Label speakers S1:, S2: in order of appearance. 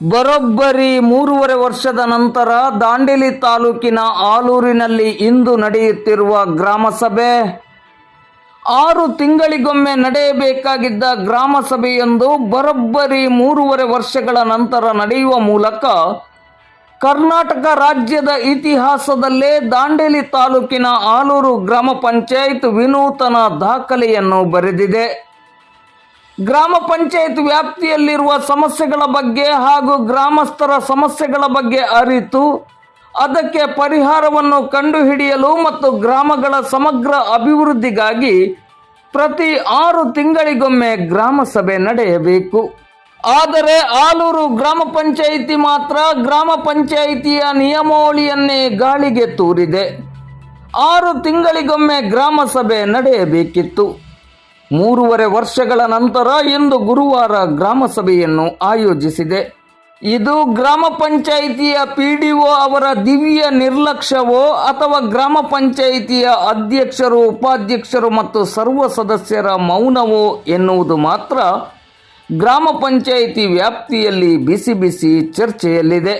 S1: ಬರೋಬ್ಬರಿ 3.5 ವರ್ಷದ ನಂತರ ದಾಂಡೇಲಿ ತಾಲೂಕಿನ ಆಲೂರಿನಲ್ಲಿ ಇಂದು ನಡೆಯುತ್ತಿರುವ ಗ್ರಾಮ ಸಭೆ. 6 ತಿಂಗಳಿಗೊಮ್ಮೆ ನಡೆಯಬೇಕಾಗಿದ್ದ ಗ್ರಾಮ ಸಭೆಯೊಂದು ಬರೋಬ್ಬರಿ 3.5 ವರ್ಷಗಳ ನಂತರ ನಡೆಯುವ ಮೂಲಕ ಕರ್ನಾಟಕ ರಾಜ್ಯದ ಇತಿಹಾಸದಲ್ಲೇ ದಾಂಡೇಲಿ ತಾಲೂಕಿನ ಆಲೂರು ಗ್ರಾಮ ಪಂಚಾಯತ್ ವಿನೂತನ ದಾಖಲೆಯನ್ನು ಬರೆದಿದೆ. ಗ್ರಾಮ ಪಂಚಾಯತ್ ವ್ಯಾಪ್ತಿಯಲ್ಲಿರುವ ಸಮಸ್ಯೆಗಳ ಬಗ್ಗೆ ಹಾಗೂ ಗ್ರಾಮಸ್ಥರ ಸಮಸ್ಯೆಗಳ ಬಗ್ಗೆ ಅರಿತು ಅದಕ್ಕೆ ಪರಿಹಾರವನ್ನು ಕಂಡುಹಿಡಿಯಲು ಮತ್ತು ಗ್ರಾಮಗಳ ಸಮಗ್ರ ಅಭಿವೃದ್ಧಿಗಾಗಿ ಪ್ರತಿ 6 ತಿಂಗಳಿಗೊಮ್ಮೆ ಗ್ರಾಮ ಸಭೆ ನಡೆಯಬೇಕು. ಆದರೆ ಆಲೂರು ಗ್ರಾಮ ಪಂಚಾಯಿತಿ ಮಾತ್ರ ಗ್ರಾಮ ಪಂಚಾಯಿತಿಯ ನಿಯಮಾವಳಿಯನ್ನೇ ಗಾಳಿಗೆ ತೂರಿದೆ. 6 ತಿಂಗಳಿಗೊಮ್ಮೆ ಗ್ರಾಮ ಸಭೆ ನಡೆಯಬೇಕಿತ್ತು. 3.5 ವರ್ಷಗಳ ನಂತರ ಇಂದು ಗುರುವಾರ ಗ್ರಾಮ ಸಭೆಯನ್ನು ಆಯೋಜಿಸಿದೆ. ಇದು ಗ್ರಾಮ ಪಂಚಾಯಿತಿಯ PDO ಅವರ ದಿವ್ಯ ನಿರ್ಲಕ್ಷ್ಯವೋ ಅಥವಾ ಗ್ರಾಮ ಪಂಚಾಯಿತಿಯ ಅಧ್ಯಕ್ಷರು, ಉಪಾಧ್ಯಕ್ಷರು ಮತ್ತು ಸರ್ವ ಸದಸ್ಯರ ಮೌನವೋ ಎನ್ನುವುದು ಮಾತ್ರ ಗ್ರಾಮ ಪಂಚಾಯಿತಿ ವ್ಯಾಪ್ತಿಯಲ್ಲಿ ಬಿಸಿ ಬಿಸಿ ಚರ್ಚೆಯಲ್ಲಿದೆ.